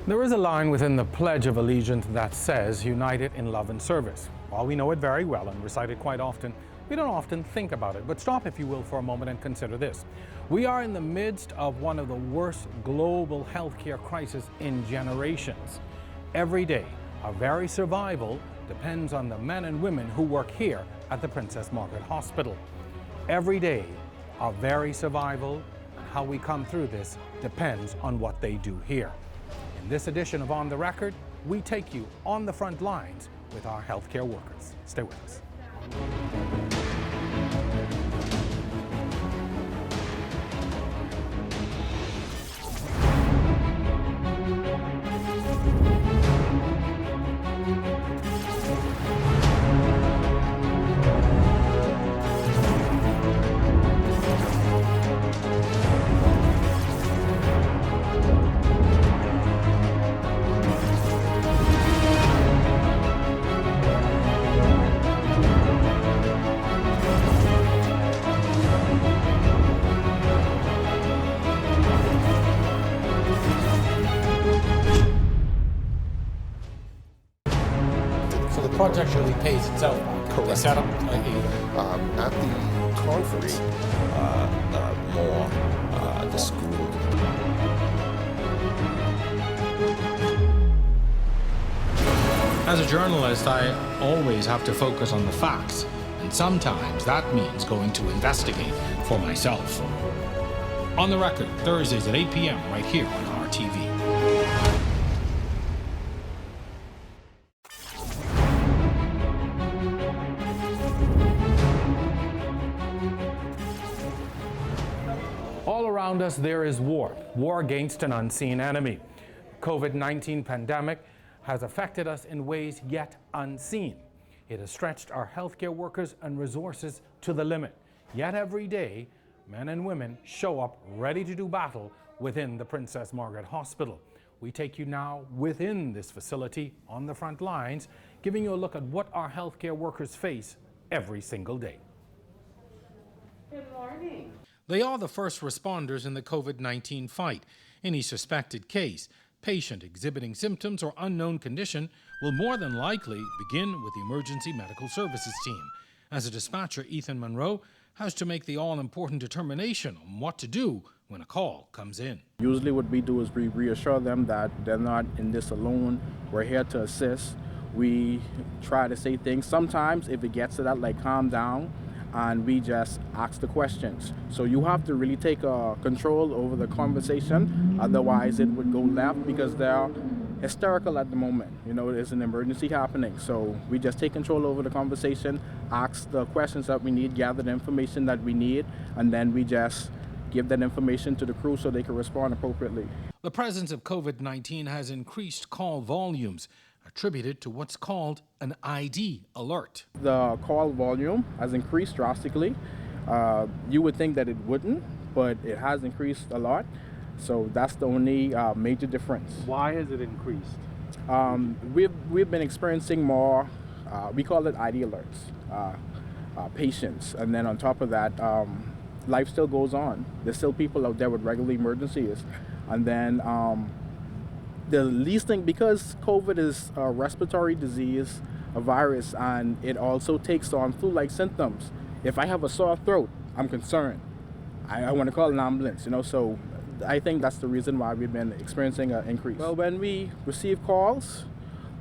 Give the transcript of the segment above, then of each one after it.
There is a line within the Pledge of Allegiance that says, united in love and service. While we know it very well and recite it quite often, we don't often think about it. But stop, if you will, for a moment and consider this. We are in the midst of one of the worst global healthcare crises in generations. Every day, our very survival depends on the men and women who work here at the Princess Margaret Hospital. Every day, our very survival and how we come through this depends on what they do here. In this edition of On the Record, we take you on the front lines with our healthcare workers. Stay with us. The project really pays itself back. Correct. They set up at the conference, more the school. As a journalist, I always have to focus on the facts, and sometimes that means going to investigate for myself. On the Record, Thursdays at 8 p.m. right here on RTV. All around us there is war against an unseen enemy. The COVID-19 pandemic has affected us in ways yet unseen. It has stretched our healthcare workers and resources to the limit. Yet every day, men and women show up ready to do battle within the Princess Margaret Hospital. We take you now within this facility on the front lines, giving you a look at what our healthcare workers face every single day. Good morning. They are the first responders in the COVID-19 fight. Any suspected case, patient exhibiting symptoms or unknown condition will more than likely begin with the emergency medical services team. As a dispatcher, Ethan Monroe has to make the all-important determination on what to do when a call comes in. Usually what we do is we reassure them that they're not in this alone. We're here to assist. We try to say things. Sometimes if it gets to that, like calm down, and we just ask the questions. So you have to really take control over the conversation, otherwise it would go left because they're hysterical at the moment. You know, there's an emergency happening. So we just take control over the conversation, ask the questions that we need, gather the information that we need, and then we just give that information to the crew so they can respond appropriately. The presence of COVID-19 has increased call volumes, attributed to what's called an ID alert. The call volume has increased drastically. You would think that it wouldn't, but it has increased a lot. So that's the only major difference. Why has it increased? We've been experiencing more, we call it ID alerts, patients. And then on top of that, life still goes on. There's still people out there with regular emergencies. And then the least thing, because COVID is a respiratory disease, a virus, and it also takes on flu-like symptoms. If I have a sore throat, I'm concerned. I want to call an ambulance, you know, so I think that's the reason why we've been experiencing an increase. Well, when we receive calls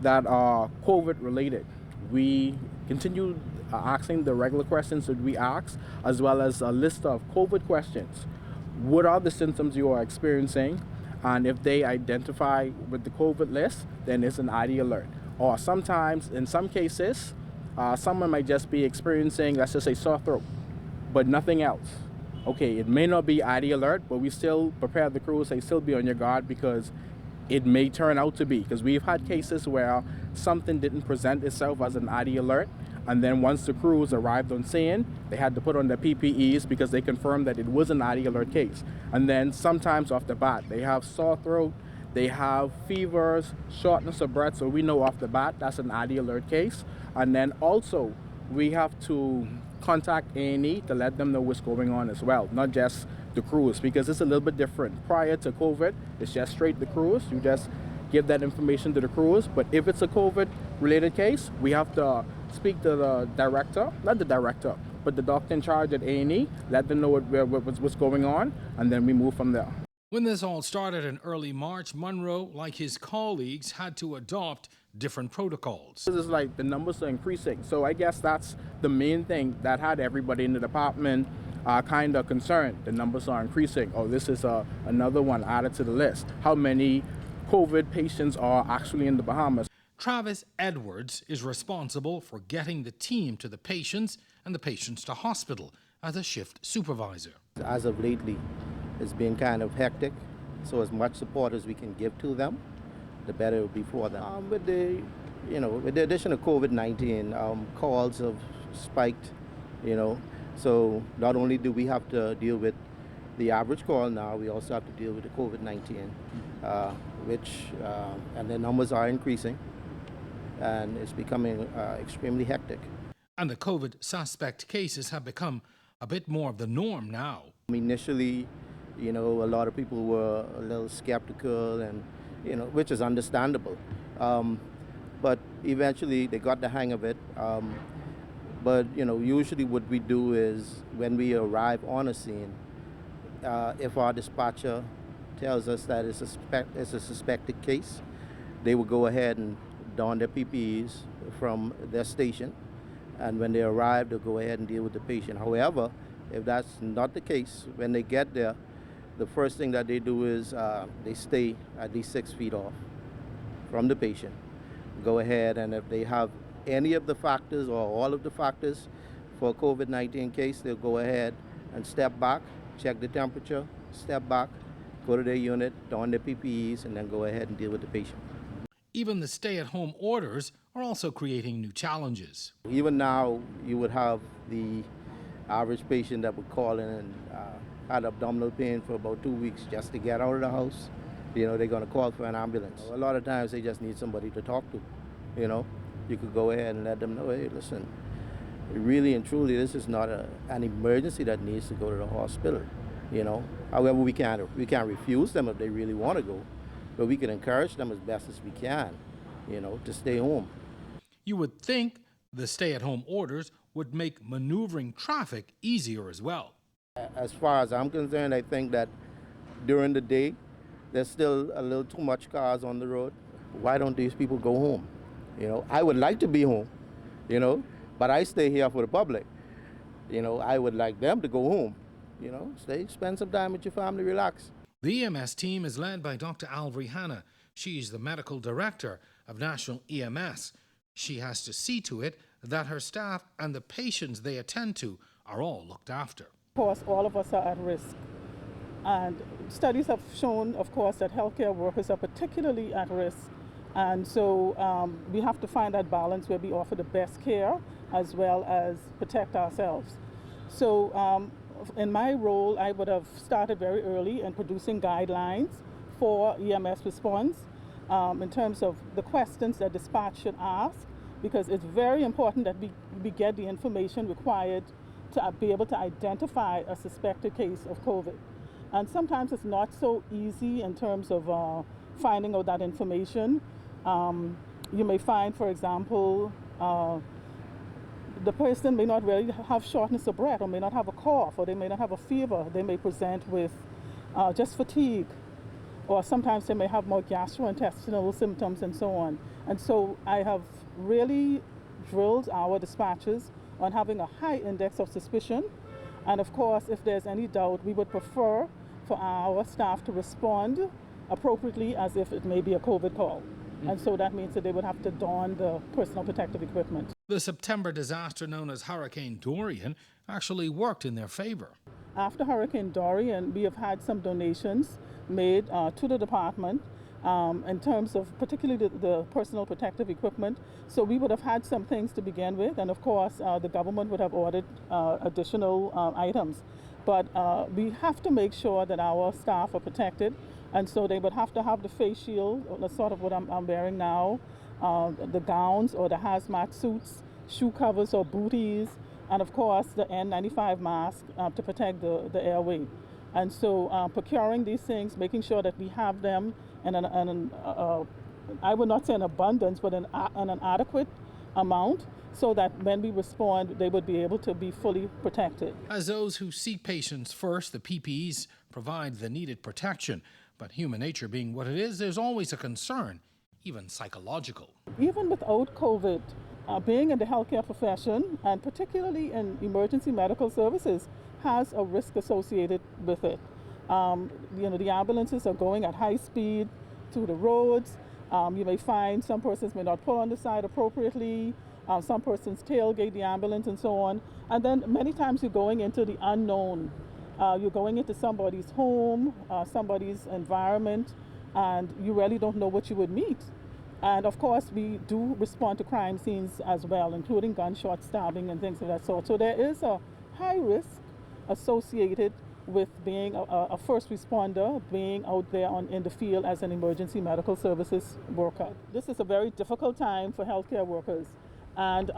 that are COVID related, we continue asking the regular questions that we ask, as well as a list of COVID questions. What are the symptoms you are experiencing? And if they identify with the COVID list, then it's an ID alert. Or sometimes, in some cases, someone might just be experiencing, let's just say, sore throat, but nothing else. Okay, it may not be ID alert, but we still prepare the crew, say still be on your guard, because it may turn out to be. Because we've had cases where something didn't present itself as an ID alert, and then once the crews arrived on scene, they had to put on their PPEs because they confirmed that it was an ID alert case. And then sometimes off the bat, they have sore throat, they have fevers, shortness of breath, so we know off the bat that's an ID alert case. And then also, we have to contact A&E to let them know what's going on as well, not just the crews, because it's a little bit different. Prior to COVID, it's just straight the crews. You just give that information to the crews. But if it's a COVID-related case, we have to speak to the director, not the director, but the doctor in charge at A&E, let them know what's going on, and then we move from there. When this all started in early March, Monroe, like his colleagues, had to adopt different protocols. This is like the numbers are increasing. So I guess that's the main thing that had everybody in the department kind of concerned. The numbers are increasing. Oh, this is another one added to the list. How many COVID patients are actually in the Bahamas? Travis Edwards is responsible for getting the team to the patients and the patients to hospital as a shift supervisor. As of lately, it's been kind of hectic, so as much support as we can give to them, the better it will be for them. With the addition of COVID-19, calls have spiked, so not only do we have to deal with the average call now, we also have to deal with the COVID-19, and the numbers are increasing, and it's becoming extremely hectic. And the COVID suspect cases have become a bit more of the norm now. Initially, a lot of people were a little skeptical, and which is understandable. But eventually they got the hang of it. But usually what we do is when we arrive on a scene, if our dispatcher tells us that it's a suspected case, they will go ahead and don their PPEs from their station, and when they arrive, they'll go ahead and deal with the patient. However, if that's not the case, when they get there, the first thing that they do is they stay at least 6 feet off from the patient. Go ahead, and if they have any of the factors or all of the factors for a COVID-19 case, they'll go ahead and step back, check the temperature, step back, go to their unit, don their PPEs, and then go ahead and deal with the patient. Even the stay-at-home orders are also creating new challenges. Even now, you would have the average patient that would call in and had abdominal pain for about 2 weeks just to get out of the house. They're going to call for an ambulance. A lot of times they just need somebody to talk to. You could go ahead and let them know, hey, listen, really and truly, this is not an emergency that needs to go to the hospital. However, we can't refuse them if they really want to go, but we can encourage them as best as we can, to stay home. You would think the stay-at-home orders would make maneuvering traffic easier as well. As far as I'm concerned, I think that during the day, there's still a little too much cars on the road. Why don't these people go home? I would like to be home, but I stay here for the public. I would like them to go home, spend some time with your family, relax. The EMS team is led by Dr. Alvry Hanna. She's the medical director of National EMS. She has to see to it that her staff and the patients they attend to are all looked after. Of course, all of us are at risk. And studies have shown, of course, that healthcare workers are particularly at risk. And so we have to find that balance where we offer the best care as well as protect ourselves. So in my role, I would have started very early in producing guidelines for EMS response in terms of the questions that dispatch should ask, because it's very important that we get the information required to be able to identify a suspected case of COVID. And sometimes it's not so easy in terms of finding out that information. You may find, for example, the person may not really have shortness of breath, or may not have a cough, or they may not have a fever. They may present with just fatigue, or sometimes they may have more gastrointestinal symptoms and so on. And so I have really drilled our dispatchers on having a high index of suspicion. And of course, if there's any doubt, we would prefer for our staff to respond appropriately as if it may be a COVID call. And so that means that they would have to don the personal protective equipment. The September disaster known as Hurricane Dorian actually worked in their favor. After Hurricane Dorian, we have had some donations made to the department in terms of particularly the personal protective equipment. So we would have had some things to begin with, and of course the government would have ordered additional items. But we have to make sure that our staff are protected, and so they would have to have the face shield, that's sort of what I'm wearing now, the gowns or the hazmat suits, shoe covers or booties, and of course the N95 mask to protect the airway. And so procuring these things, making sure that we have them I would not say an abundance, but an adequate amount, so that when we respond, they would be able to be fully protected. As those who seek patients first, the PPEs provide the needed protection. But human nature being what it is, there's always a concern, even psychological. Even without COVID, being in the healthcare profession, and particularly in emergency medical services, has a risk associated with it. The ambulances are going at high speed through the roads. You may find some persons may not pull on the side appropriately. Some persons tailgate the ambulance and so on. And then many times you're going into the unknown. You're going into somebody's home, somebody's environment, and you really don't know what you would meet. And of course, we do respond to crime scenes as well, including gunshot stabbing and things of that sort. So there is a high risk associated with being a first responder, being out there in the field as an emergency medical services worker. This is a very difficult time for healthcare workers. And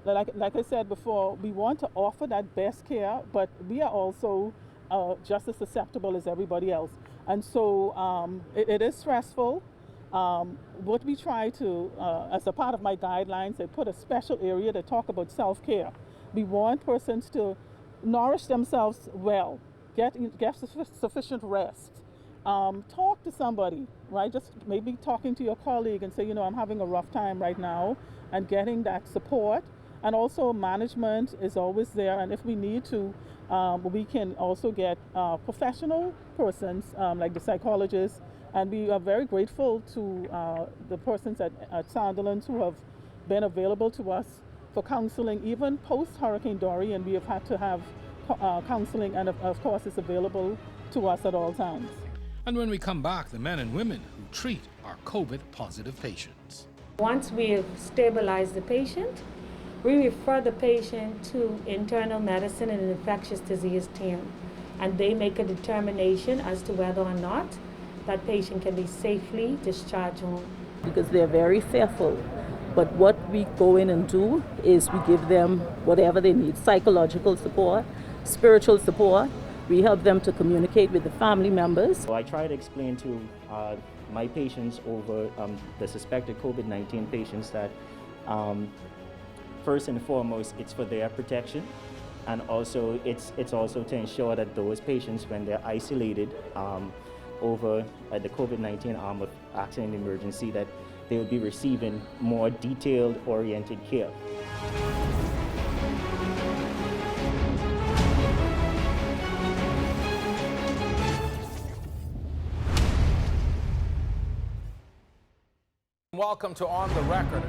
like I said before, we want to offer that best care, but we are also just as susceptible as everybody else. And so it is stressful. What we try to, as a part of my guidelines, I put a special area to talk about self-care. We want persons to nourish themselves well, get sufficient rest. Talk to somebody, right? Just maybe talking to your colleague and say, I'm having a rough time right now, and getting that support. And also management is always there, and if we need to, we can also get professional persons like the psychologists, and we are very grateful to the persons at Sunderland who have been available to us for counseling, even post-Hurricane Dorian. We have had to have counseling, and of course it's available to us at all times. And when we come back, the men and women who treat our COVID-positive patients. Once we have stabilized the patient, we refer the patient to internal medicine and an infectious disease team, and they make a determination as to whether or not that patient can be safely discharged home. Because they're very fearful. But what we go in and do is we give them whatever they need: psychological support, spiritual support. We help them to communicate with the family members. So I try to explain to my patients over the suspected COVID-19 patients that first and foremost, it's for their protection, and also it's also to ensure that those patients, when they're isolated over the COVID-19 arm of accident and emergency, that they will be receiving more detailed, oriented care. Welcome to On the Record.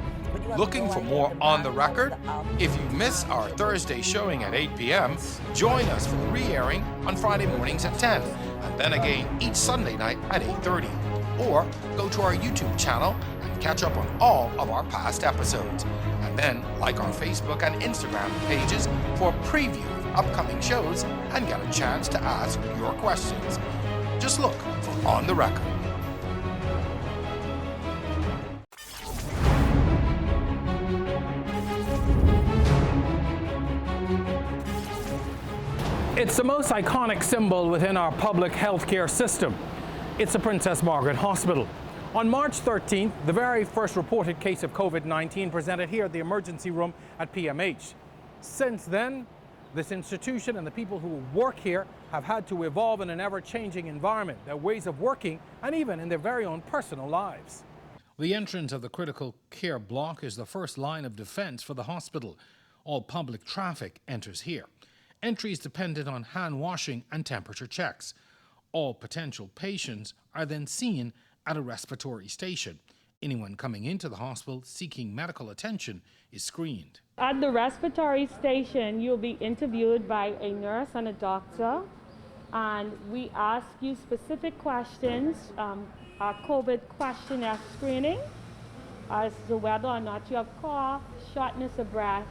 Looking for more On the Record? If you miss our Thursday showing at 8 p.m., join us for the re-airing on Friday mornings at 10, and then again each Sunday night at 8:30. Or go to our YouTube channel and catch up on all of our past episodes. And then like our Facebook and Instagram pages for a preview of upcoming shows and get a chance to ask your questions. Just look for On the Record. It's the most iconic symbol within our public healthcare system. It's the Princess Margaret Hospital. On March 13th, the very first reported case of COVID-19 presented here at the emergency room at PMH. Since then, this institution and the people who work here have had to evolve in an ever-changing environment, their ways of working, and even in their very own personal lives. The entrance of the critical care block is the first line of defense for the hospital. All public traffic enters here. Entry is dependent on hand washing and temperature checks. All potential patients are then seen at a respiratory station. Anyone coming into the hospital seeking medical attention is screened. At the respiratory station, you'll be interviewed by a nurse and a doctor, and we ask you specific questions, our COVID questionnaire screening, as to whether or not you have cough, shortness of breath,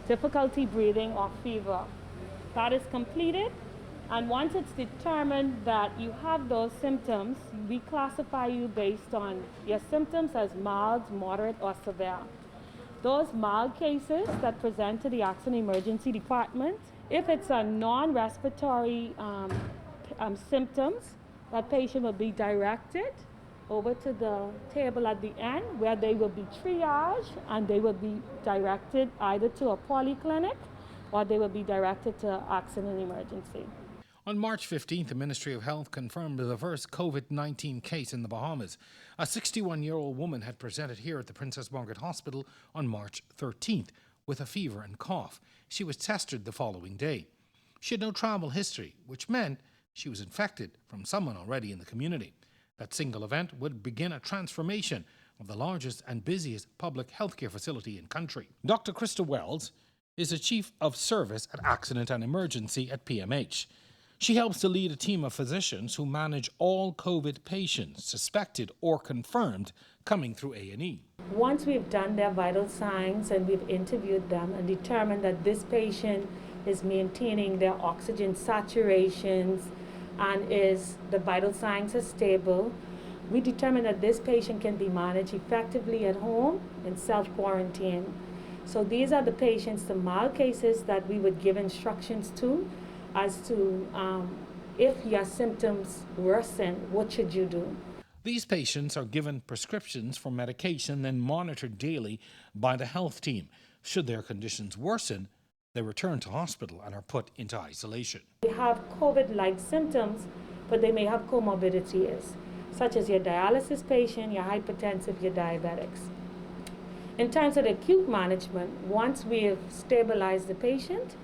difficulty breathing, or fever. That is completed, and once it's determined that you have those symptoms, we classify you based on your symptoms as mild, moderate, or severe. Those mild cases that present to the accident emergency department, if it's a non-respiratory symptoms, that patient will be directed over to the table at the end where they will be triaged and they will be directed either to a polyclinic or they will be directed to accident emergency. On March 15th, the Ministry of Health confirmed the first COVID-19 case in the Bahamas. A 61-year-old woman had presented here at the Princess Margaret Hospital on March 13th with a fever and cough. She was tested the following day. She had no travel history, which meant she was infected from someone already in the community. That single event would begin a transformation of the largest and busiest public healthcare facility in country. Dr. Krista Wells is the Chief of Service at Accident and Emergency at PMH. She helps to lead a team of physicians who manage all COVID patients, suspected or confirmed, coming through A&E. Once we've done their vital signs and we've interviewed them and determined that this patient is maintaining their oxygen saturations and the vital signs are stable, we determine that this patient can be managed effectively at home in self-quarantine. So these are the patients, the mild cases that we would give instructions to as to if your symptoms worsen, what should you do? These patients are given prescriptions for medication, then monitored daily by the health team. Should their conditions worsen, they return to hospital and are put into isolation. They have COVID-like symptoms, but they may have comorbidities, such as your dialysis patient, your hypertensive, your diabetics. In terms of the acute management, once we have stabilized the patient,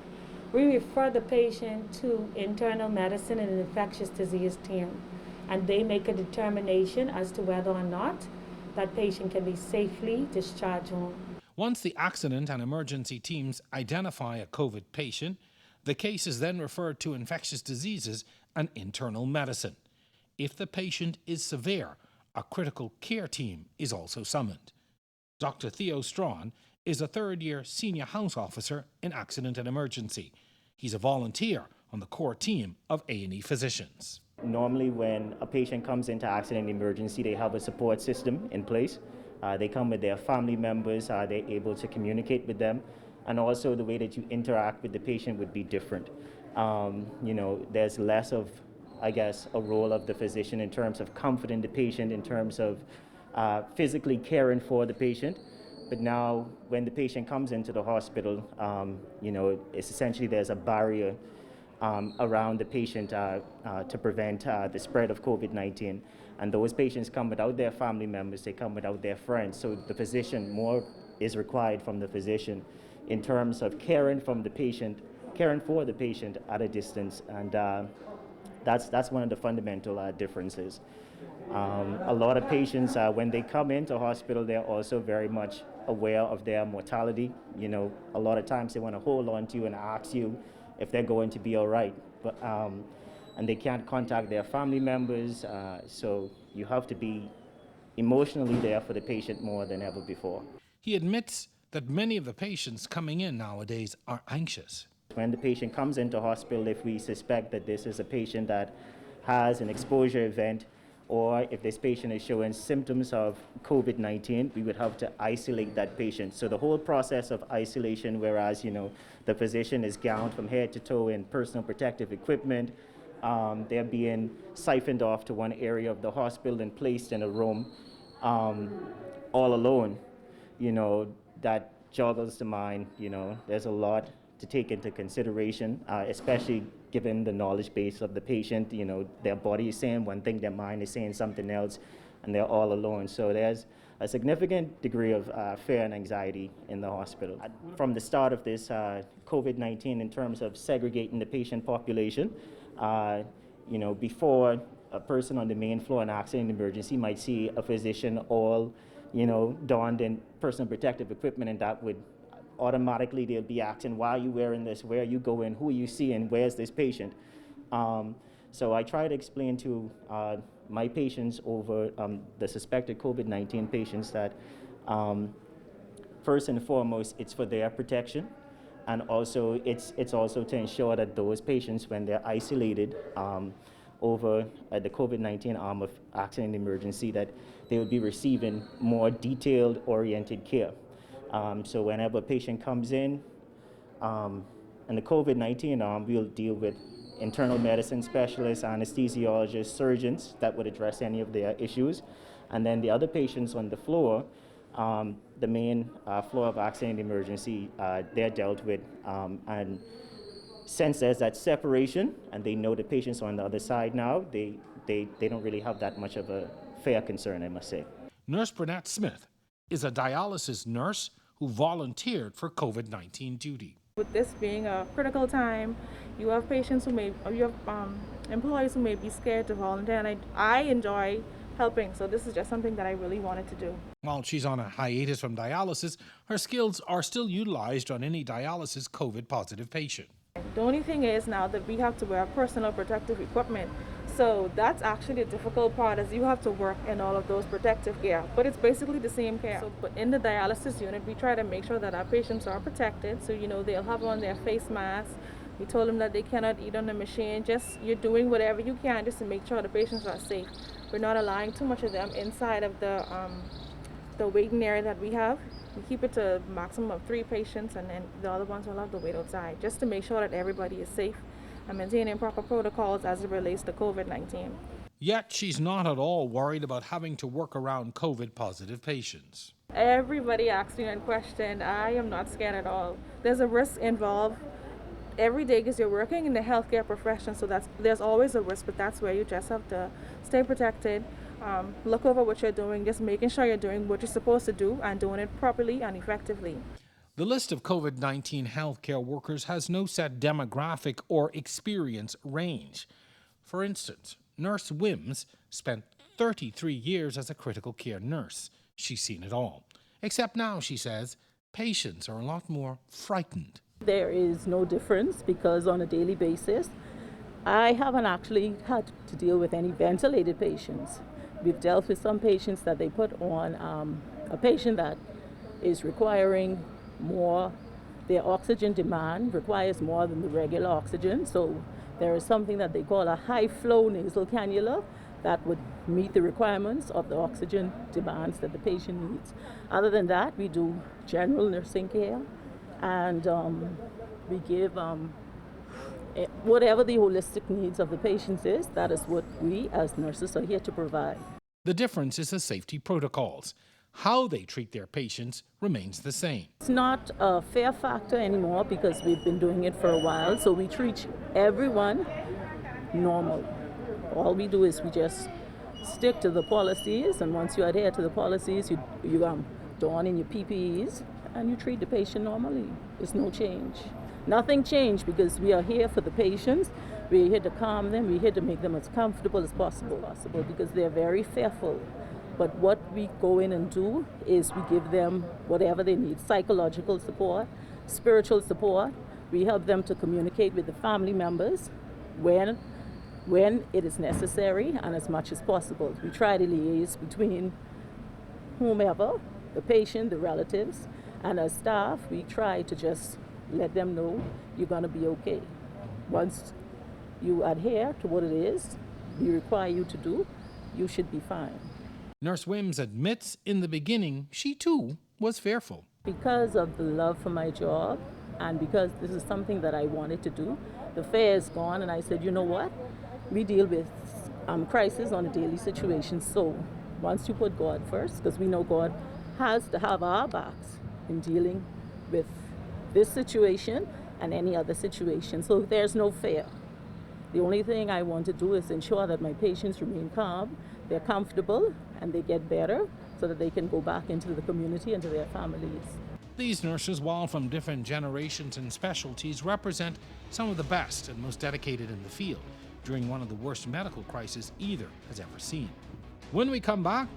we refer the patient to internal medicine and an infectious disease team, and they make a determination as to whether or not that patient can be safely discharged home. Once the accident and emergency teams identify a COVID patient, the case is then referred to infectious diseases and internal medicine. If the patient is severe, a critical care team is also summoned. Dr. Theo Strawn is a third-year senior house officer in accident and emergency. He's a volunteer on the core team of A&E physicians. Normally when a patient comes into accident and emergency, they have a support system in place. They come with their family members, they're able to communicate with them, and also the way that you interact with the patient would be different. There's less of, I guess, a role of the physician in terms of comforting the patient, in terms of physically caring for the patient. But now when the patient comes into the hospital, it's essentially there's a barrier around the patient to prevent the spread of COVID-19. And those patients come without their family members, they come without their friends. So the physician, more is required from the physician in terms of caring for the patient at a distance. And that's one of the fundamental differences. A lot of patients, when they come into hospital, they're also very much aware of their mortality. A lot of times they want to hold on to you and ask you if they're going to be all right. But and they can't contact their family members, so you have to be emotionally there for the patient more than ever before. He admits that many of the patients coming in nowadays are anxious. When the patient comes into hospital, if we suspect that this is a patient that has an exposure event, or if this patient is showing symptoms of COVID-19, we would have to isolate that patient. So the whole process of isolation, whereas the physician is gowned from head to toe in personal protective equipment, they're being siphoned off to one area of the hospital and placed in a room all alone. That joggles the mind. There's a lot to take into consideration, especially given the knowledge base of the patient. Their body is saying one thing, their mind is saying something else, and they're all alone. So there's a significant degree of fear and anxiety in the hospital. From the start of this COVID-19, in terms of segregating the patient population, before a person on the main floor in accident emergency might see a physician all, donned in personal protective equipment, and that would automatically they'll be asking, why are you wearing this? Where are you going? Who are you seeing? Where's this patient? So I try to explain to my patients over the suspected COVID-19 patients that first and foremost, it's for their protection. And also, it's also to ensure that those patients, when they're isolated over the COVID-19 arm of accident emergency, that they will be receiving more detailed, oriented care. So whenever a patient comes in the COVID-19 arm, we'll deal with internal medicine specialists, anesthesiologists, surgeons that would address any of their issues. And then the other patients on the floor, the main floor of accident emergency, they're dealt with. And since there's that separation and they know the patients are on the other side now, they don't really have that much of a fair concern, I must say. Nurse Burnett Smith is a dialysis nurse who volunteered for COVID-19 duty. With this being a critical time, you have patients who employees who may be scared to volunteer, and I enjoy helping, so this is just something that I really wanted to do. While she's on a hiatus from dialysis, her skills are still utilized on any dialysis COVID-positive patient. The only thing is now that we have to wear personal protective equipment, so that's actually the difficult part, is you have to work in all of those protective gear, but it's basically the same care. But in the dialysis unit, we try to make sure that our patients are protected, so they'll have on their face masks. We told them that they cannot eat on the machine. Just you're doing whatever you can just to make sure the patients are safe. We're not allowing too much of them inside of the waiting area that we have. We keep it to a maximum of 3 patients, and then the other ones will have to wait outside, just to make sure that everybody is safe and maintaining proper protocols as it relates to COVID-19. Yet she's not at all worried about having to work around COVID-positive patients. Everybody asks me that question. I am not scared at all. There's a risk involved every day because you're working in the healthcare profession, so there's always a risk, but that's where you just have to stay protected, look over what you're doing, just making sure you're doing what you're supposed to do and doing it properly and effectively. The list of COVID-19 healthcare workers has no set demographic or experience range. For instance, Nurse Wims spent 33 years as a critical care nurse. She's seen it all. Except now, she says, patients are a lot more frightened. There is no difference because on a daily basis, I haven't actually had to deal with any ventilated patients. We've dealt with some patients that they put on a patient that is requiring more, their oxygen demand requires more than the regular oxygen. So there is something that they call a high flow nasal cannula that would meet the requirements of the oxygen demands that the patient needs. Other than that, we do general nursing care, and we give whatever the holistic needs of the patients is. That is what we as nurses are here to provide. The difference is the safety protocols. How they treat their patients remains the same. It's not a fear factor anymore because we've been doing it for a while, so we treat everyone normal. All we do is we just stick to the policies, and once you adhere to the policies, you don in your PPEs and you treat the patient normally. There's no change. Nothing changed because we are here for the patients. We're here to calm them. We're here to make them as comfortable as possible because they're very fearful. But what we go in and do is we give them whatever they need: psychological support, spiritual support. We help them to communicate with the family members when it is necessary and as much as possible. We try to liaise between whomever, the patient, the relatives, and as staff, we try to just let them know you're going to be okay. Once you adhere to what it is we require you to do, you should be fine. Nurse Wims admits in the beginning she too was fearful. Because of the love for my job and because this is something that I wanted to do, the fear is gone, and I said, you know what? We deal with crisis on a daily situation, so once you put God first, because we know God has to have our backs in dealing with this situation and any other situation, so there's no fear. The only thing I want to do is ensure that my patients remain calm, they're comfortable, and they get better so that they can go back into the community and to their families. These nurses, while from different generations and specialties, represent some of the best and most dedicated in the field during one of the worst medical crises either has ever seen. When we come back,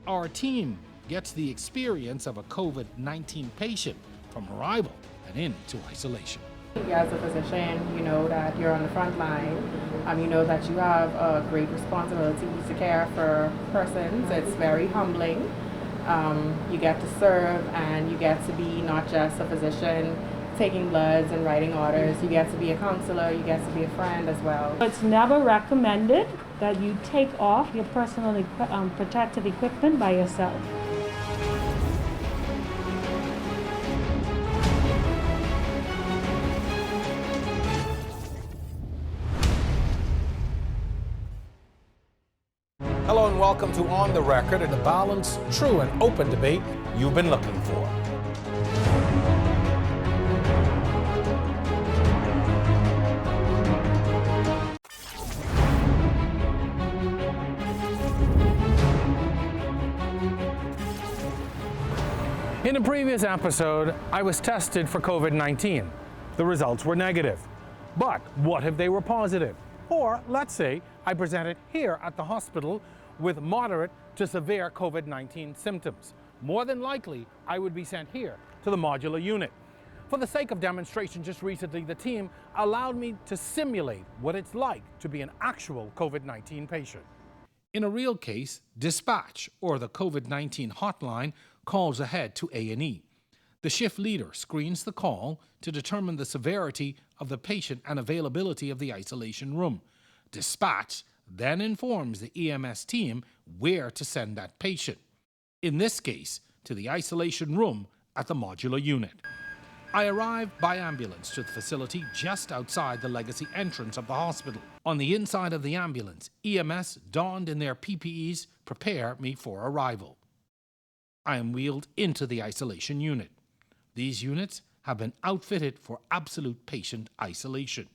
our team gets the experience of a COVID-19 patient from arrival and into isolation. As a physician, you know that you're on the front line. You know that you have a great responsibility to care for persons. It's very humbling. You get to serve, and you get to be not just a physician taking bloods and writing orders. You get to be a counselor. You get to be a friend as well. It's never recommended that you take off your personal protective equipment by yourself. welcome to On the Record and the balanced, true, and open debate you've been looking for. In a previous episode, I was tested for COVID-19. The results were negative. But what if they were positive? Or let's say I presented here at the hospital with moderate to severe COVID-19 symptoms. More than likely, I would be sent here to the modular unit. For the sake of demonstration, just recently, the team allowed me to simulate what it's like to be an actual COVID-19 patient. In a real case, dispatch, or the COVID-19 hotline, calls ahead to A&E. The shift leader screens the call to determine the severity of the patient and availability of the isolation room. Dispatch then informs the EMS team where to send that patient. In this case, to the isolation room at the modular unit. I arrived by ambulance to the facility just outside the legacy entrance of the hospital. On the inside of the ambulance, EMS, donned in their PPEs, prepare me for arrival. I am wheeled into the isolation unit. These units have been outfitted for absolute patient isolation.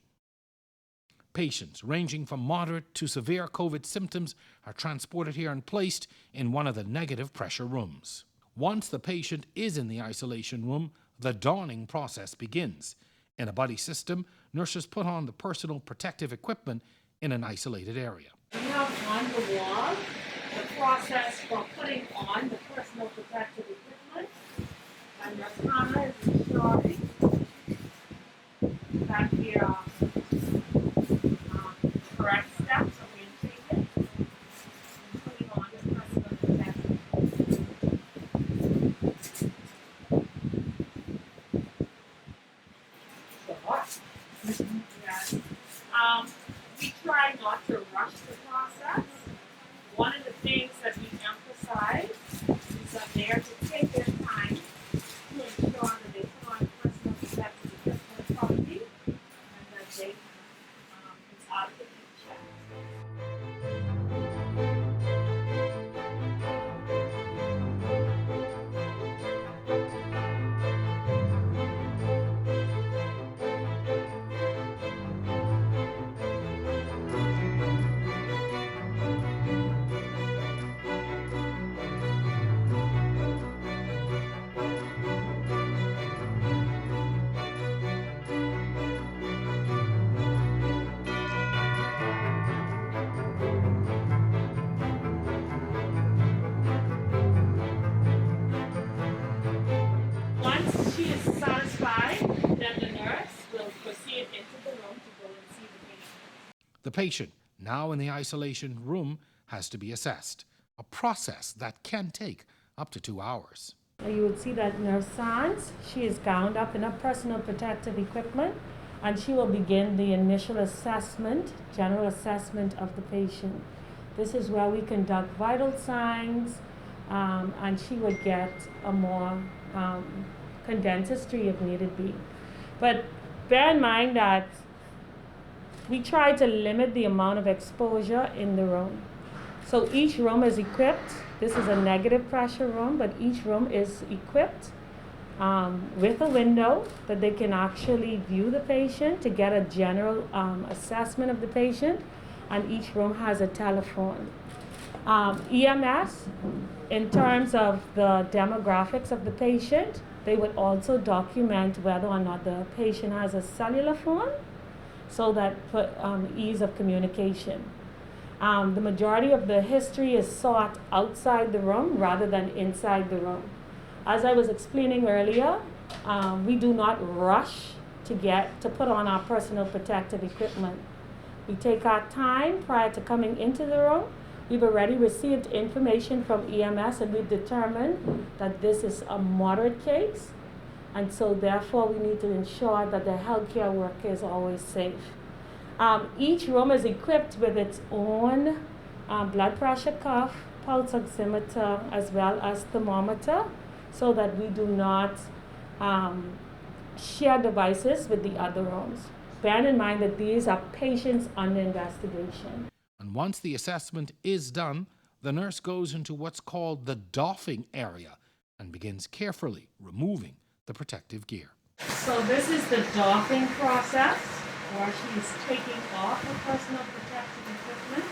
Patients ranging from moderate to severe COVID symptoms are transported here and placed in one of the negative pressure rooms. Once the patient is in the isolation room, the donning process begins. In a buddy system, nurses put on the personal protective equipment in an isolated area. We have on the wall the process for putting on the personal protective equipment, and your camera is ensuring that we are correct steps are being taken in putting on the personal protective equipment. Yes. We try not to rush the process. One of the things that we emphasize is that they are to take their time to ensure that they put on personal protective equipment properly and that they it's out of the check. Once she is satisfied, then the nurse will proceed into the room to go and see the patient. The patient, now in the isolation room, has to be assessed, a process that can take up to 2 hours. You would see that Nurse Sands, she is gowned up in her personal protective equipment, and she will begin the initial assessment, general assessment of the patient. This is where we conduct vital signs, and she would get a more condensed history if needed be. But bear in mind that we try to limit the amount of exposure in the room. So each room is equipped. This is a negative pressure room, but each room is equipped with a window that they can actually view the patient to get a general assessment of the patient, and each room has a telephone. EMS, in terms of the demographics of the patient, they would also document whether or not the patient has a cellular phone, so that for ease of communication. The majority of the history is sought outside the room rather than inside the room. As I was explaining earlier, we do not rush to put on our personal protective equipment. We take our time prior to coming into the room. We've already received information from EMS, and we've determined that this is a moderate case, and so therefore we need to ensure that the healthcare worker is always safe. Each room is equipped with its own blood pressure cuff, pulse oximeter, as well as thermometer, so that we do not share devices with the other rooms. Bear in mind that these are patients under investigation. And once the assessment is done, the nurse goes into what's called the doffing area and begins carefully removing the protective gear. So this is the doffing process, where she is taking off her personal protective equipment,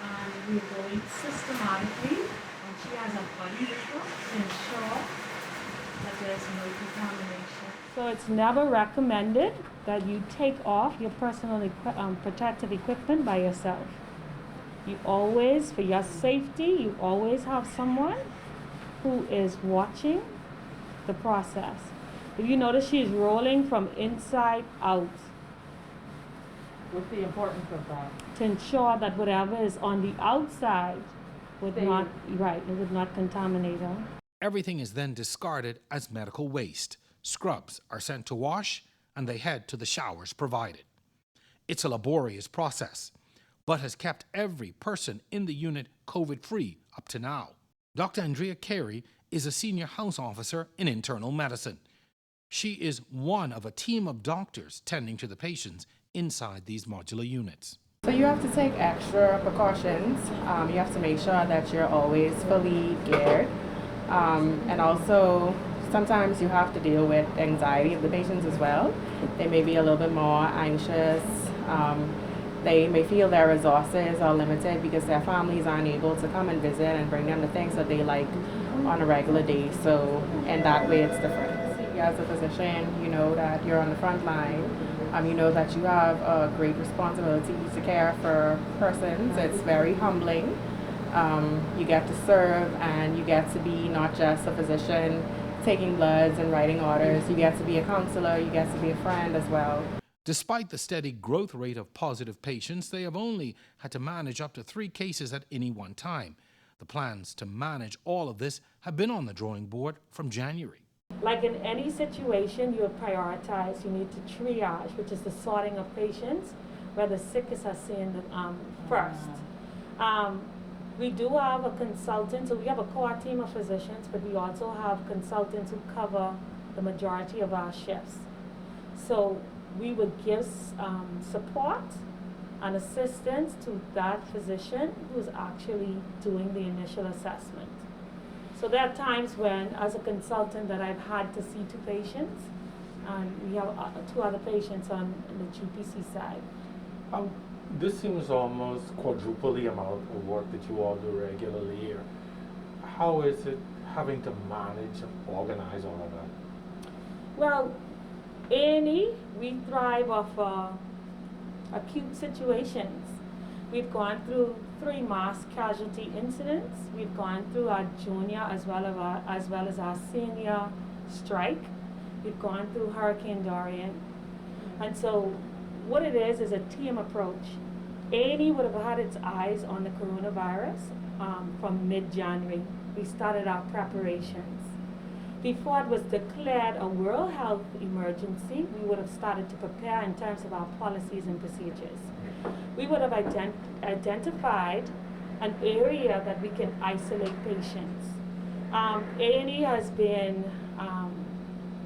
and we're going systematically, and she has a buddy with her to ensure that there's no contamination. So it's never recommended that you take off your personal protective equipment by yourself. You always, for your safety, you always have someone who is watching the process. If you notice, she's rolling from inside out. What's the importance of that? To ensure that whatever is on the outside would not, it would not contaminate her. Everything is then discarded as medical waste. Scrubs are sent to wash, and they head to the showers provided. It's a laborious process, but has kept every person in the unit COVID-free up to now. Dr. Andrea Carey is a senior house officer in internal medicine. She is one of a team of doctors tending to the patients inside these modular units. So you have to take extra precautions. You have to make sure that you're always fully geared. And also, sometimes you have to deal with anxiety of the patients as well. They may be a little bit more anxious. They may feel their resources are limited because their families aren't able to come and visit and bring them the things that they like on a regular day. So in that way, it's different. As a physician, you know that you're on the front line. You know that you have a great responsibility to care for persons. It's very humbling. You get to serve, and you get to be not just a physician taking bloods and writing orders. You get to be a counselor. You get to be a friend as well. Despite the steady growth rate of positive patients, they have only had to manage up to 3 cases at any one time. The plans to manage all of this have been on the drawing board from January. Like in any situation, you prioritize. You need to triage, which is the sorting of patients where the sickest are seen first. We do have a consultant, so we have a core team of physicians, but we also have consultants who cover the majority of our shifts. So we would give support and assistance to that physician who's actually doing the initial assessment. So there are times when, as a consultant, that I've had to see 2 patients, and we have 2 other patients on the GPC side. This seems almost quadruple the amount of work that you all do regularly here. How is it having to manage and organize all of that? Well, A&E, we thrive off acute situations. We've gone through 3 mass casualty incidents. We've gone through our junior as well as our senior strike. We've gone through Hurricane Dorian. And so what it is a team approach. A&E would have had its eyes on the coronavirus from mid-January. We started our preparations. Before it was declared a World Health emergency, we would have started to prepare in terms of our policies and procedures. We would have identified an area that we can isolate patients. A&E has been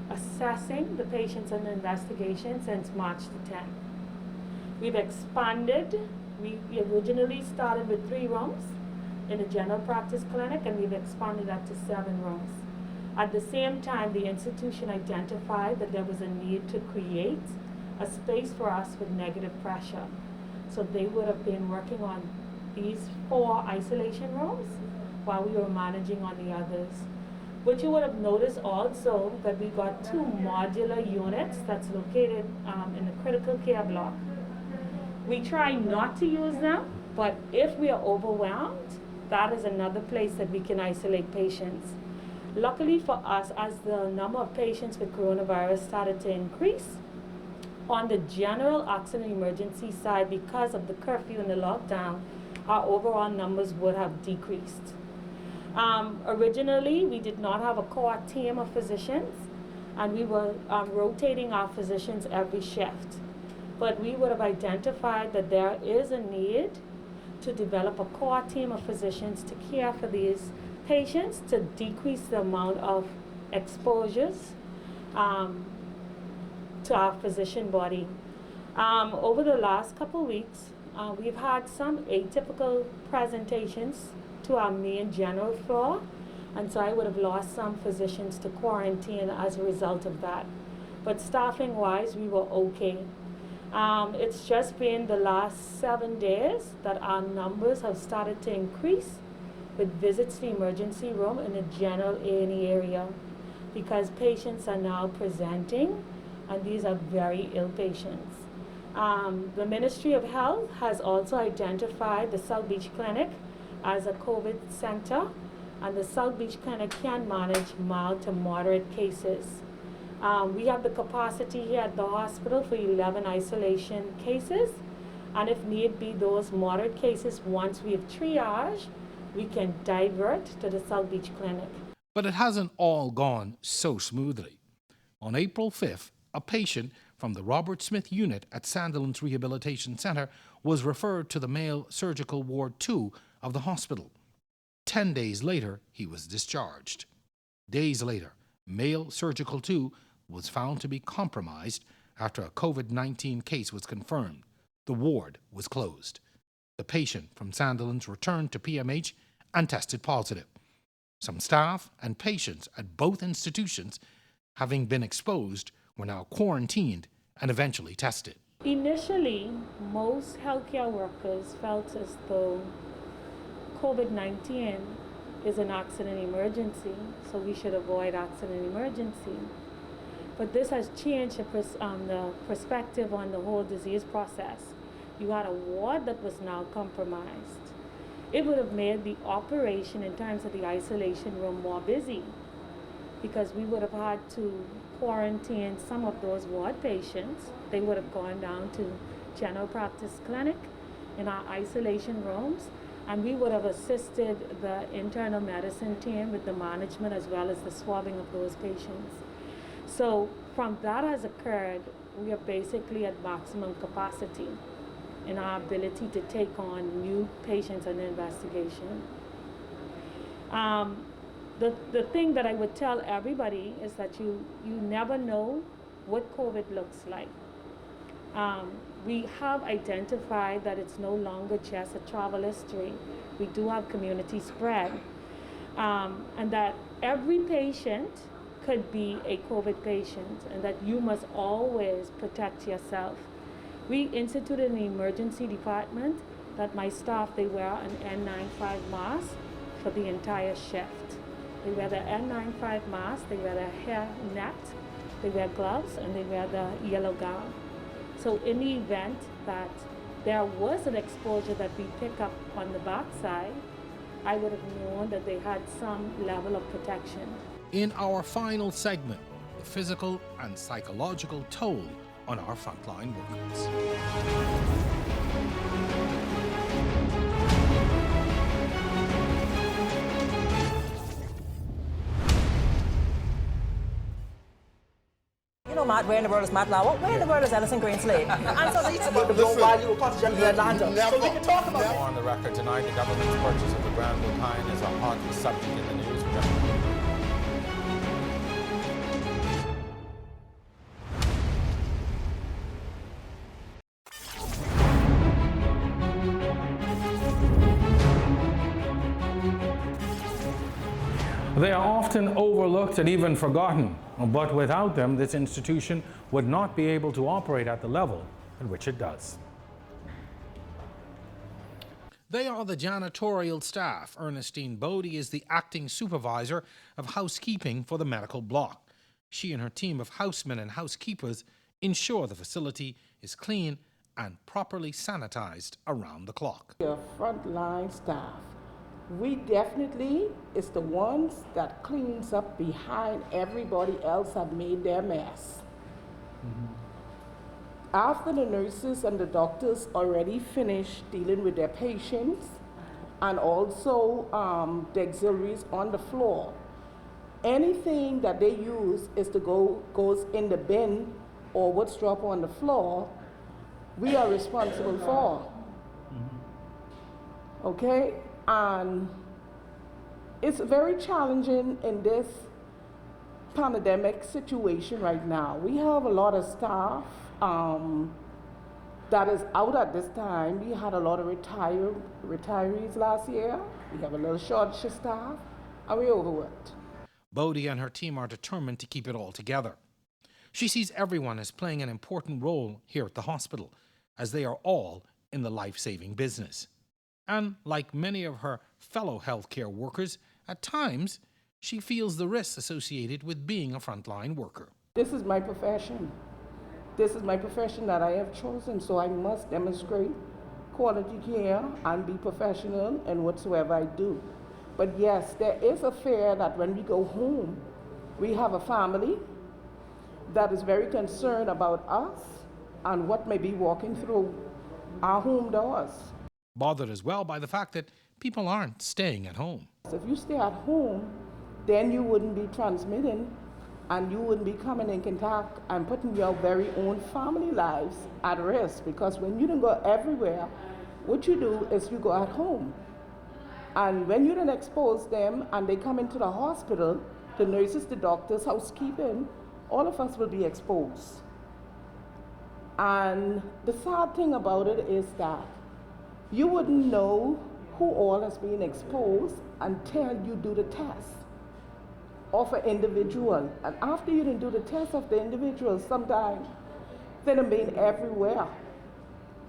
assessing the patients under investigation since March the 10th. We've expanded. We originally started with 3 rooms in a general practice clinic, and we've expanded that to 7 rooms. At the same time, the institution identified that there was a need to create a space for us with negative pressure. So they would have been working on these 4 isolation rooms while we were managing on the others. But you would have noticed also that we got 2 modular units that's located in the critical care block. We try not to use them, but if we are overwhelmed, that is another place that we can isolate patients. Luckily for us, as the number of patients with coronavirus started to increase, on the general oxygen emergency side, because of the curfew and the lockdown, our overall numbers would have decreased. Originally, we did not have a core team of physicians, and we were rotating our physicians every shift. But we would have identified that there is a need to develop a core team of physicians to care for these patients, to decrease the amount of exposures to our physician body. Over the last couple weeks, We've had some atypical presentations to our main general floor, and so I would have lost some physicians to quarantine as a result of that. But staffing wise, we were okay. It's just been the last 7 days that our numbers have started to increase with visits to the emergency room in the general A&E area, because patients are now presenting, and these are very ill patients. The Ministry of Health has also identified the South Beach Clinic as a COVID center, and the South Beach Clinic can manage mild to moderate cases. We have the capacity here at the hospital for 11 isolation cases, and if need be, those moderate cases, once we have triage, we can divert to the South Beach Clinic. But it hasn't all gone so smoothly. On April 5th, a patient from the Robert Smith unit at Sandilands Rehabilitation Center was referred to the male surgical ward 2 of the hospital. 10 days later, he was discharged. Days later, male surgical 2 was found to be compromised after a COVID-19 case was confirmed. The ward was closed. The patient from Sandilands returned to PMH and tested positive. Some staff and patients at both institutions, having been exposed, were now quarantined and eventually tested. Initially, most healthcare workers felt as though COVID-19 is an accident emergency, so we should avoid accident emergency. But this has changed the perspective on the whole disease process. You had a ward that was now compromised. It would have made the operation in terms of the isolation room more busy, because we would have had to quarantine some of those ward patients. They would have gone down to general practice clinic in our isolation rooms, and we would have assisted the internal medicine team with the management as well as the swabbing of those patients. So from that has occurred, we are basically at maximum capacity in our ability to take on new patients under investigation. The thing that I would tell everybody is that you never know what COVID looks like. We have identified that it's no longer just a travel history. We do have community spread, and that every patient could be a COVID patient, and that you must always protect yourself. We instituted an emergency department that my staff, they wear an N95 mask for the entire shift. They wear the N95 mask, they wear their hair net, they wear gloves, and they wear the yellow gown. So in the event that there was an exposure that we pick up on the backside, I would have known that they had some level of protection. In our final segment, the physical and psychological toll on our frontline workers. You know, Matt, where in the world is Matt Lauer? Where in the world is Ellison Greenslade? And so it's about the low value of cottage in Atlanta. So we can talk about it. On the record tonight, the government's purchase of the Grand Bouquin is a hot subject in the news. They are often overlooked and even forgotten, but without them, this institution would not be able to operate at the level at which it does. They are the janitorial staff. Ernestine Bodie is the acting supervisor of housekeeping for the medical block. She and her team of housemen and housekeepers ensure the facility is clean and properly sanitized around the clock. Your frontline staff, we definitely is the ones that cleans up behind everybody else that made their mess. After the nurses and the doctors already finish dealing with their patients and also the auxiliaries on the floor, anything that they use is to goes in the bin or what's dropped on the floor, we are responsible for. Okay? And it's very challenging in this pandemic situation right now. We have a lot of staff that is out at this time. We had a lot of retirees last year. We have a little short staff, and we're overworked. Bodie and her team are determined to keep it all together. She sees everyone as playing an important role here at the hospital, as they are all in the life-saving business. And like many of her fellow healthcare workers, at times she feels the risks associated with being a frontline worker. This is my profession. This is my profession that I have chosen, so I must demonstrate quality care and be professional in whatsoever I do. But yes, there is a fear that when we go home, we have a family that is very concerned about us and what may be walking through our home doors. Bothered as well by the fact that people aren't staying at home. So if you stay at home, then you wouldn't be transmitting and you wouldn't be coming in contact and putting your very own family lives at risk, because when you don't go everywhere, what you do is you go at home. And when you don't expose them and they come into the hospital, the nurses, the doctors, housekeeping, all of us will be exposed. And the sad thing about it is that you wouldn't know who all has been exposed until you do the test of an individual. And after you didn't do the test of the individual, sometimes they have been everywhere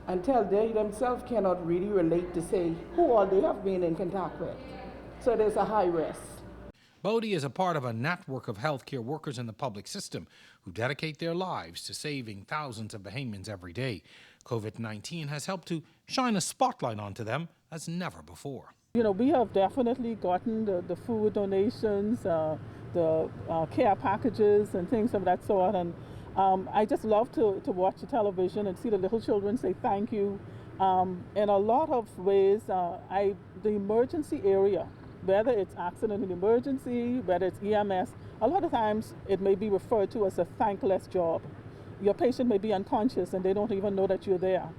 until they themselves cannot really relate to say who all they have been in contact with. So there's a high risk. Bodie is a part of a network of healthcare workers in the public system who dedicate their lives to saving thousands of Bahamians every day. COVID-19 has helped to shine a spotlight onto them as never before. You know, we have definitely gotten the food donations, the care packages and things of that sort. And I just love to watch the television and see the little children say thank you. In a lot of ways, the emergency area, whether it's accident and emergency, whether it's EMS, a lot of times it may be referred to as a thankless job. Your patient may be unconscious and they don't even know that you're there.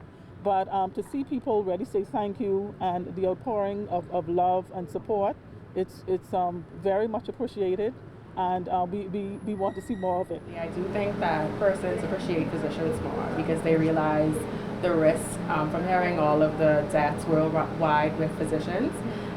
But to see people really say thank you and the outpouring of love and support, it's very much appreciated, and we want to see more of it. Yeah, I do think that persons appreciate physicians more because they realize the risk from hearing all of the deaths worldwide with physicians.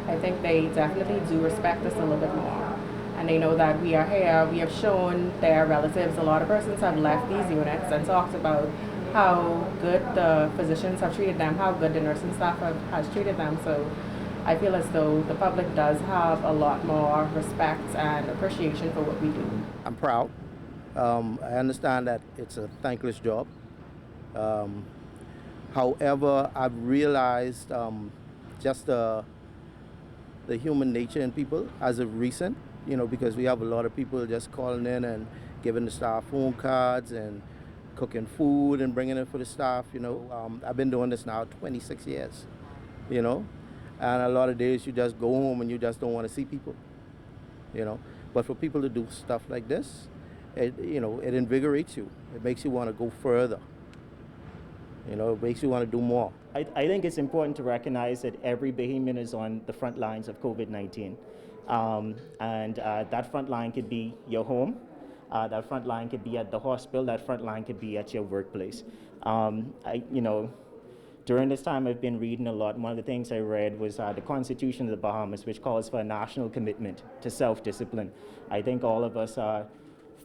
I think they definitely do respect us a little bit more. And they know that we are here. We have shown their relatives. A lot of persons have left these units and talked about how good the physicians have treated them, how good the nursing staff has treated them. So I feel as though the public does have a lot more respect and appreciation for what we do. I'm proud. I understand that it's a thankless job. However, I've realized just the human nature in people as of recent, you know, because we have a lot of people just calling in and giving the staff phone cards and cooking food and bringing it for the staff, you know. I've been doing this now 26 years, you know, and a lot of days you just go home and you just don't want to see people, you know. But for people to do stuff like this, it invigorates you. It makes you want to go further. You know, it makes you want to do more. I think it's important to recognize that every Bahamian is on the front lines of COVID-19. And that front line could be your home, that front line could be at the hospital, that front line could be at your workplace. During this time I've been reading a lot. One of the things I read was the Constitution of the Bahamas, which calls for a national commitment to self-discipline. I think all of us are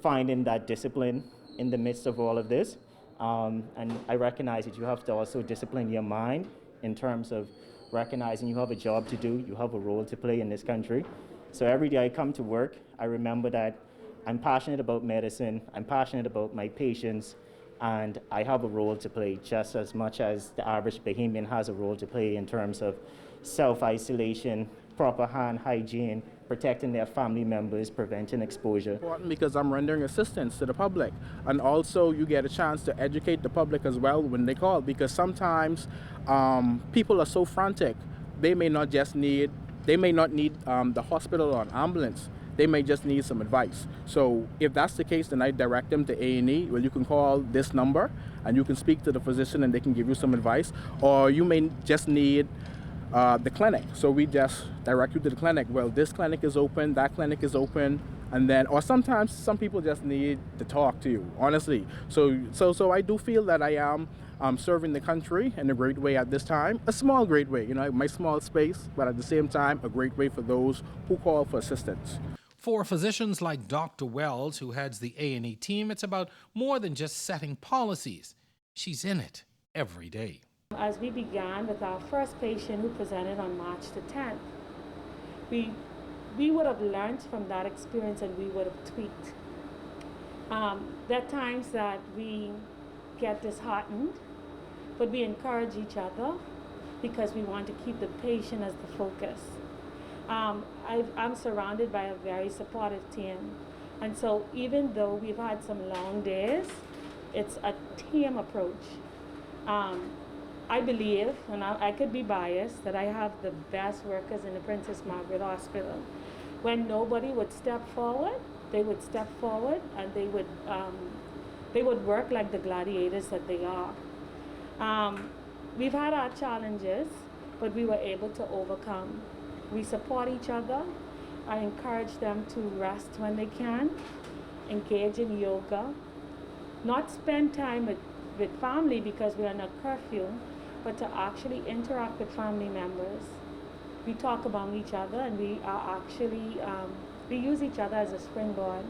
finding that discipline in the midst of all of this. And I recognize that you have to also discipline your mind in terms of recognizing you have a job to do, you have a role to play in this country. So every day I come to work, I remember that I'm passionate about medicine, I'm passionate about my patients, and I have a role to play just as much as the average Bahamian has a role to play in terms of self-isolation, proper hand hygiene, protecting their family members, preventing exposure. Important because I'm rendering assistance to the public, and also you get a chance to educate the public as well when they call, because sometimes people are so frantic, they may not need the hospital or an ambulance. They may just need some advice. So if that's the case, then I direct them to A&E. Well, you can call this number and you can speak to the physician and they can give you some advice. Or you may just need the clinic. So we just direct you to the clinic. Well, this clinic is open, that clinic is open, And then, or sometimes some people just need to talk to you, honestly. So I do feel that I am serving the country in a great way at this time, a small great way, my small space, but at the same time, a great way for those who call for assistance. For physicians like Dr. Wells, who heads the A&E team, it's about more than just setting policies. She's in it every day. As we began with our first patient who presented on March the 10th, we would have learned from that experience and we would have tweaked. There are times that we get disheartened, but we encourage each other because we want to keep the patient as the focus. I'm surrounded by a very supportive team. And so even though we've had some long days, it's a team approach. I believe, and I could be biased, that I have the best workers in the Princess Margaret Hospital. When nobody would step forward, they would step forward and they would work like the gladiators that they are. We've had our challenges, but we were able to overcome. We support each other. I encourage them to rest when they can, engage in yoga, not spend time with family because we're on a curfew, but to actually interact with family members. We talk among each other and we are actually, we use each other as a springboard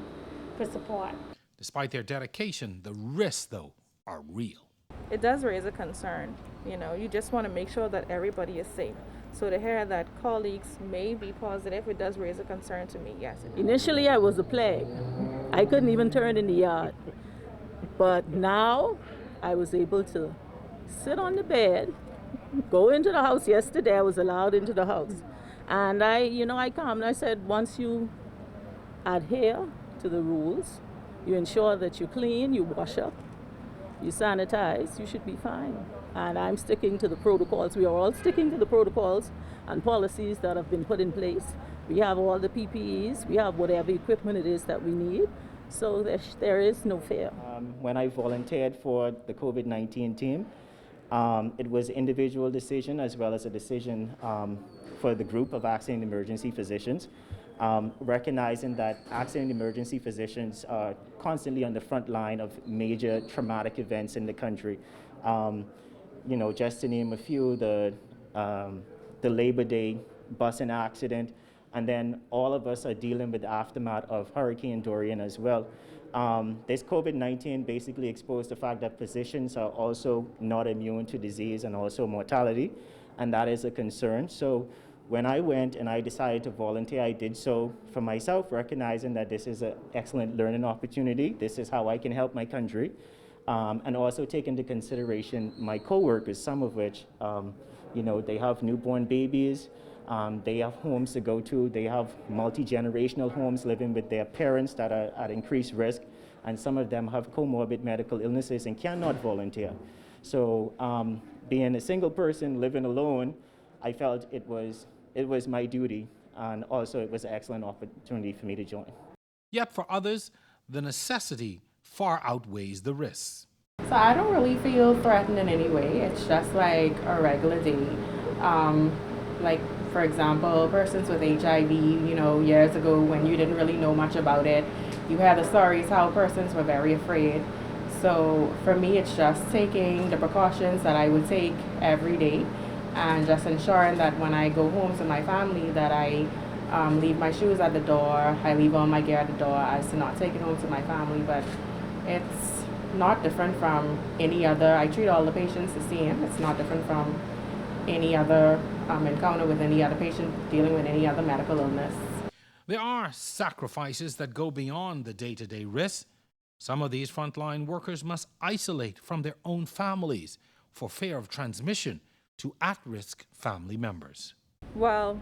for support. Despite their dedication, the risks, though, are real. It does raise a concern. You just want to make sure that everybody is safe. So to hear that colleagues may be positive, it does raise a concern to me, yes. Initially, I was a plague. I couldn't even turn in the yard. But now, I was able to sit on the bed, go into the house. Yesterday, I was allowed into the house. And I come and I said, once you adhere to the rules, you ensure that you clean, you wash up, you sanitize, you should be fine. And I'm sticking to the protocols. We are all sticking to the protocols and policies that have been put in place. We have all the PPEs, we have whatever equipment it is that we need. So there is no fear. When I volunteered for the COVID-19 team, it was an individual decision as well as a decision for the group of accident emergency physicians, recognizing that accident emergency physicians are constantly on the front line of major traumatic events in the country. Just to name a few, the Labor Day busing accident, and then all of us are dealing with the aftermath of Hurricane Dorian as well. This COVID-19 basically exposed the fact that physicians are also not immune to disease and also mortality, and that is a concern. So when I went and I decided to volunteer, I did so for myself, recognizing that this is an excellent learning opportunity. This is how I can help my country, and also take into consideration my coworkers, some of which, they have newborn babies. They have homes to go to. They have multi-generational homes living with their parents that are at increased risk, and some of them have comorbid medical illnesses and cannot volunteer. So being a single person living alone, I felt it was my duty, and also it was an excellent opportunity for me to join. Yet for others, the necessity far outweighs the risks. So I don't really feel threatened in any way. It's just like a regular day. Like, for example, persons with HIV, years ago when you didn't really know much about it, you had the stories how persons were very afraid. So for me, it's just taking the precautions that I would take every day and just ensuring that when I go home to my family that I leave my shoes at the door, I leave all my gear at the door as to not take it home to my family. But it's not different from any other. I treat all the patients the same. It's not different from any other encounter with any other patient dealing with any other medical illness. There are sacrifices that go beyond the day-to-day risks. Some of these frontline workers must isolate from their own families for fear of transmission to at-risk family members. Well,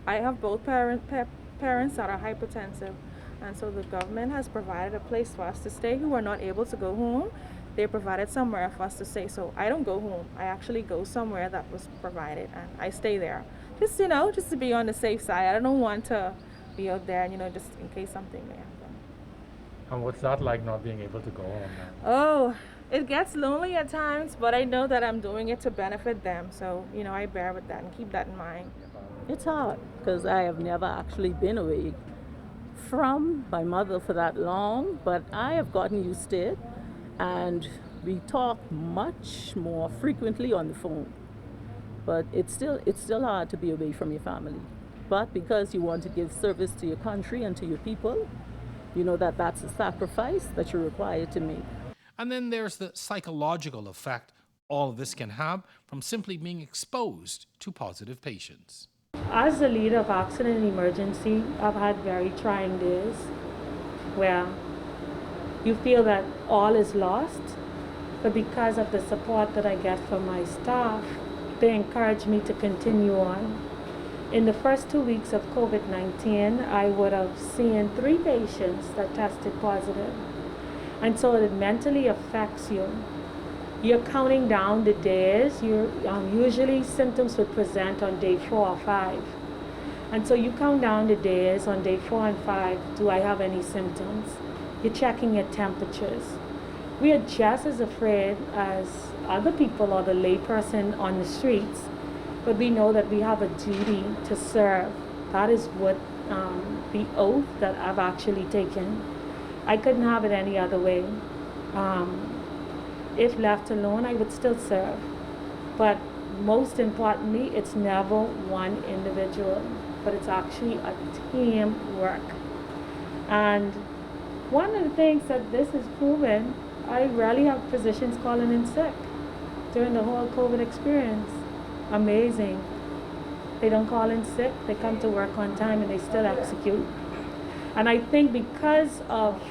I have both parents that are hypertensive, and so the government has provided a place for us to stay who are not able to go home. They provided somewhere for us to stay, so I don't go home. I actually go somewhere that was provided, and I stay there. Just to be on the safe side. I don't want to be out there, just in case something may happen. And what's that like, not being able to go home now? Oh, it gets lonely at times, but I know that I'm doing it to benefit them. So, I bear with that and keep that in mind. It's hard because I have never actually been away from my mother for that long, but I have gotten used to it, and we talk much more frequently on the phone. But it's still hard to be away from your family. But because you want to give service to your country and to your people, you know that that's a sacrifice that you're required to make. And then there's the psychological effect all of this can have from simply being exposed to positive patients. As the leader of accident and emergency, I've had very trying days where you feel that all is lost, but because of the support that I get from my staff, they encourage me to continue on. In the first 2 weeks of COVID-19, I would have seen 3 patients that tested positive. And so it mentally affects you. You're counting down the days. Usually symptoms would present on day 4 or 5. And so you count down the days on day 4 and 5. Do I have any symptoms? You're checking your temperatures. We are just as afraid as other people or the layperson on the streets, but we know that we have a duty to serve. That is what the oath that I've actually taken. I couldn't have it any other way. If left alone, I would still serve. But most importantly, it's never one individual, but it's actually a team work. And one of the things that this has proven, I rarely have physicians calling in sick during the whole COVID experience. Amazing. They don't call in sick, they come to work on time and they still execute. And I think because of,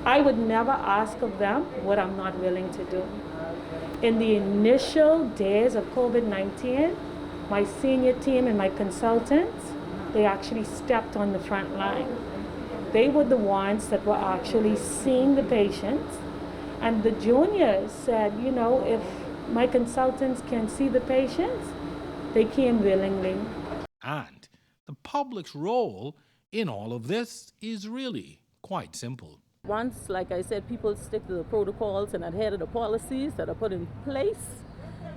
I would never ask of them what I'm not willing to do. In the initial days of COVID-19, my senior team and my consultants, they actually stepped on the front line. They were the ones that were actually seeing the patients. And the juniors said, you know, if my consultants can see the patients, they came willingly. And the public's role in all of this is really quite simple. Once, like I said, people stick to the protocols and adhere to the policies that are put in place,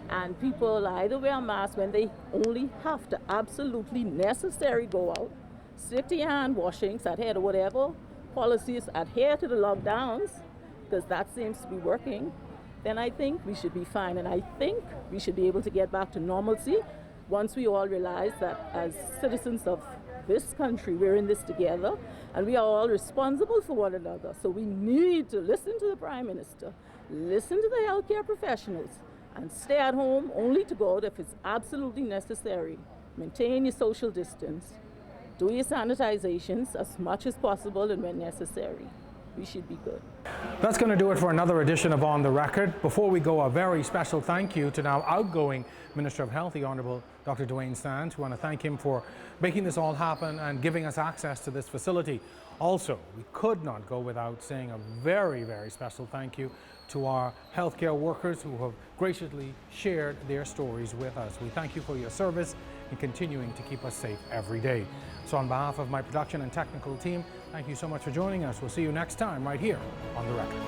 and people either wear a mask when they only have to absolutely necessary go out, stick to your hand washings, adhere to whatever policies, adhere to the lockdowns, because that seems to be working, then I think we should be fine. And I think we should be able to get back to normalcy once we all realize that as citizens of this country, we're in this together, and we are all responsible for one another. So we need to listen to the Prime Minister, listen to the healthcare professionals, and stay at home only to go out if it's absolutely necessary. Maintain your social distance. Do your sanitizations as much as possible and when necessary. We should be good. That's going to do it for another edition of On the Record. Before we go, a very special thank you to now outgoing Minister of Health, the Honourable Dr. Dwayne Sands. We want to thank him for making this all happen and giving us access to this facility. Also, we could not go without saying a very, very special thank you to our healthcare workers who have graciously shared their stories with us. We thank you for your service and continuing to keep us safe every day. So on behalf of my production and technical team, thank you so much for joining us. We'll see you next time right here on The Record.